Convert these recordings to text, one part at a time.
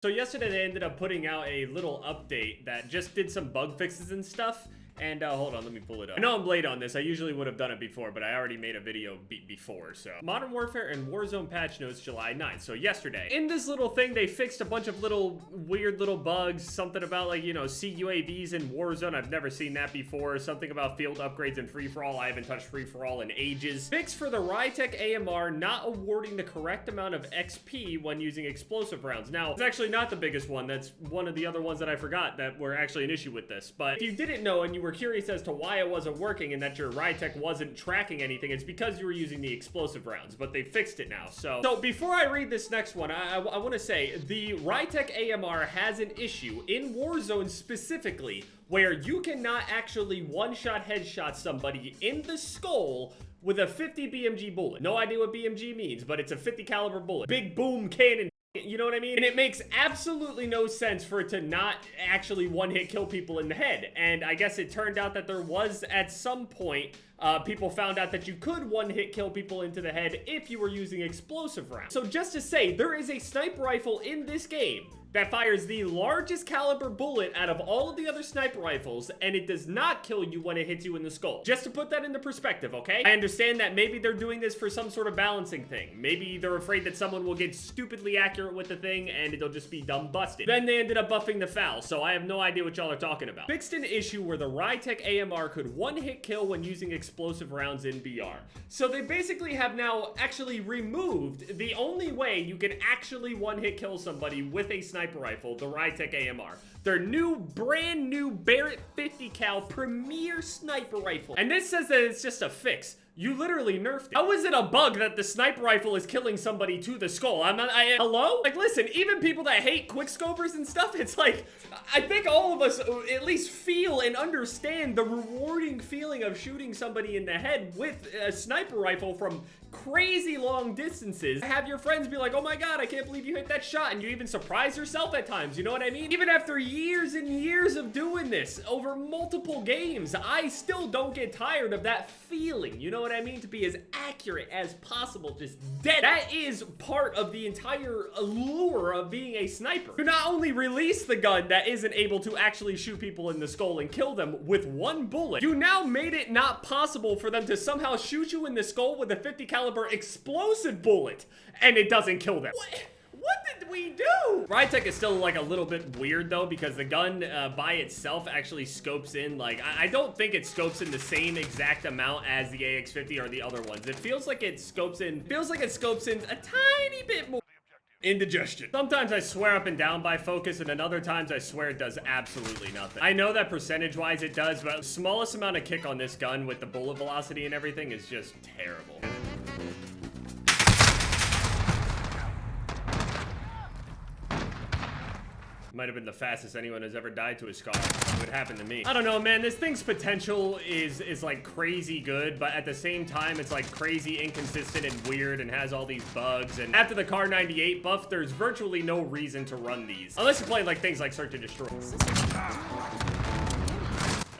So yesterday they ended up putting out a little update that just did some bug fixes and stuff. And hold on, let me pull it up. I know I'm late on this. I usually would have done it before, but I already made a video before. So Modern Warfare and Warzone patch notes July 9th. So yesterday, in this little thing, they fixed a bunch of little weird little bugs. Something about like, you know, CUAVs in Warzone. I've never seen that before. Something about field upgrades and free-for-all. I haven't touched free-for-all in ages. Fix for the RYTEC AMR not awarding the correct amount of XP when using explosive rounds. Now, it's actually not the biggest one. That's one of the other ones that I forgot that were actually an issue with this. But if you didn't know and you were curious as to why it wasn't working and that your RYTEC wasn't tracking anything, it's because you were using the explosive rounds, but they fixed it now. So before I read this next one, I want to say the RYTEC AMR has an issue in Warzone specifically where you cannot actually one-shot headshot somebody in the skull with a 50 BMG bullet. No idea what BMG means, but it's a 50 caliber bullet. Big boom cannon. You know what I mean? And it makes absolutely no sense for it to not actually one-hit kill people in the head. And I guess it turned out that there was, at some point, people found out that you could one-hit kill people into the head if you were using explosive rounds. So just to say, there is a sniper rifle in this game that fires the largest caliber bullet out of all of the other sniper rifles, and it does not kill you when it hits you in the skull. Just to put that into perspective, okay? I understand that maybe they're doing this for some sort of balancing thing. Maybe they're afraid that someone will get stupidly accurate with the thing and it'll just be dumb busted. Then they ended up buffing the foul, so I have no idea what y'all are talking about. Fixed an issue where the RYTEC AMR could one-hit kill when using explosive rounds in BR. So they basically have now actually removed the only way you can actually one-hit kill somebody with a sniper rifle, the RYTEC AMR. Their new, brand new Barrett 50 cal premier sniper rifle. And this says that it's just a fix. You literally nerfed it. How is it a bug that the sniper rifle is killing somebody to the skull? Hello? Like, listen, even people that hate quickscopers and stuff, it's like, I think all of us at least feel and understand the rewarding feeling of shooting somebody in the head with a sniper rifle from crazy long distances. Have your friends be like, oh my god, I can't believe you hit that shot, and you even surprise yourself at times, you know what I mean? Even after years and years of doing this over multiple games, I still don't get tired of that feeling, you know what I mean? To be as accurate as possible, just dead. That is part of the entire allure of being a sniper. You not only release the gun that isn't able to actually shoot people in the skull and kill them with one bullet, you now made it not possible for them to somehow shoot you in the skull with a 50 caliber explosive bullet and it doesn't kill them. What did we do? RYTEC is still like a little bit weird though, because the gun by itself actually scopes in, like, I don't think it scopes in the same exact amount as the AX50 or the other ones. It feels like it scopes in, a tiny bit more. Indigestion. Sometimes I swear up and down by focus, and then other times I swear it does absolutely nothing. I know that percentage-wise it does, but the smallest amount of kick on this gun with the bullet velocity and everything is just terrible. Might have been the fastest anyone has ever died to a scar. It would happen to me. I don't know, man. This thing's potential is like crazy good, but at the same time, it's like crazy inconsistent and weird and has all these bugs. And after the Car 98 buff, there's virtually no reason to run these. Unless you're playing like things like Search and Destroy.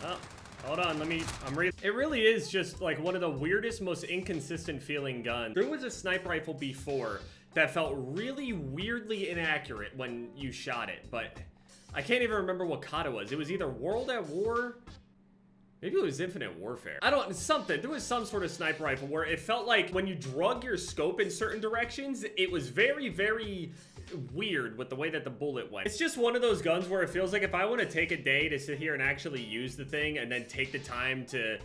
Oh, hold on, it really is just like one of the weirdest, most inconsistent feeling guns. There was a sniper rifle before that felt really weirdly inaccurate when you shot it, but I can't even remember what COD it was. It was either World at War, maybe it was Infinite Warfare. There was some sort of sniper rifle where it felt like when you drug your scope in certain directions, it was very, very weird with the way that the bullet went. It's just one of those guns where it feels like if I want to take a day to sit here and actually use the thing and then take the time to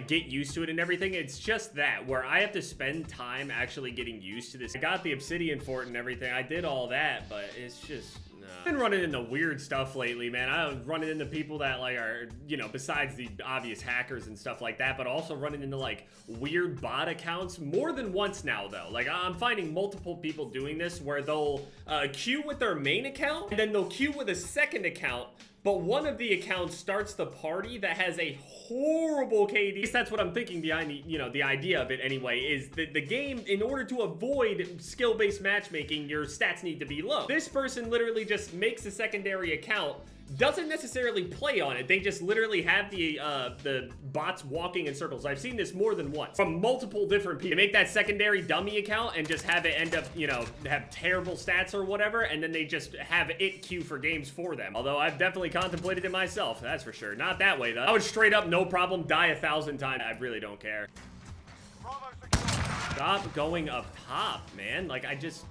get used to it and everything, it's just that, where I have to spend time actually getting used to this. I got the obsidian for it and everything. I did all that, but it's just... I've been running into weird stuff lately, man. I'm running into people that like are, you know, besides the obvious hackers and stuff like that, but also running into like weird bot accounts more than once now though. Like I'm finding multiple people doing this where they'll queue with their main account and then they'll queue with a second account, but one of the accounts starts the party that has a horrible KD. At least that's what I'm thinking behind the, you know, the idea of it anyway, is that the game, in order to avoid skill-based matchmaking, your stats need to be low. This person literally just makes a secondary account, doesn't necessarily play on it. They just literally have the bots walking in circles. I've seen this more than once from multiple different people. They make that secondary dummy account and just have it end up, you know, have terrible stats or whatever, and then they just have it queue for games for them. Although I've definitely contemplated it myself, that's for sure. Not that way though. I would straight up, no problem, die 1,000 times. I really don't care. Stop going up top, man. Like, it's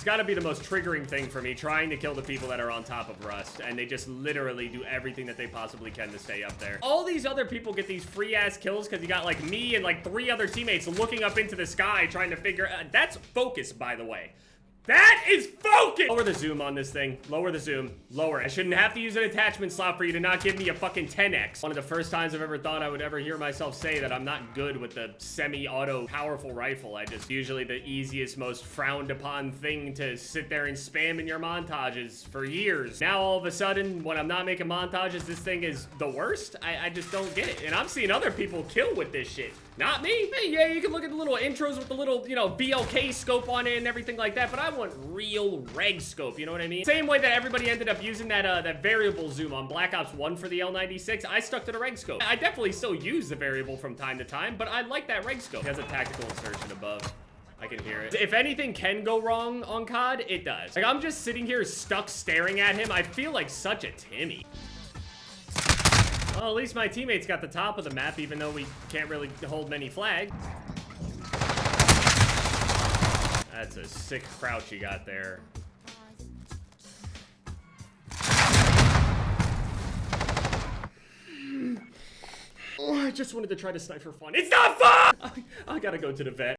gotta be the most triggering thing for me, trying to kill the people that are on top of Rust, and they just literally do everything that they possibly can to stay up there. All these other people get these free-ass kills because you got, like, me and, like, 3 other teammates looking up into the sky trying to figure out... That's focus, by the way. That is focus! Lower the zoom on this thing. Lower the zoom. Lower. I shouldn't have to use an attachment slot for you to not give me a fucking 10x. One of the first times I've ever thought I would ever hear myself say that I'm not good with the semi-auto powerful rifle. I just usually the easiest, most frowned upon thing to sit there and spam in your montages for years. Now all of a sudden, when I'm not making montages, this thing is the worst? I just don't get it. And I'm seeing other people kill with this shit. Not me. Hey, yeah, you can look at the little intros with the little, you know, BLK scope on it and everything like that, but I want real reg scope, you know what I mean? Same way that everybody ended up using that that variable zoom on Black Ops 1 for the L96, I stuck to the reg scope. I definitely still use the variable from time to time, but I like that reg scope. It has a tactical insertion above. I can hear it. If anything can go wrong on COD, it does. Like, I'm just sitting here stuck staring at him. I feel like such a Timmy. Well, at least my teammates got the top of the map, even though we can't really hold many flags. That's a sick crouch you got there. Oh, I just wanted to try to snipe for fun. It's not fun! I gotta go to the vet.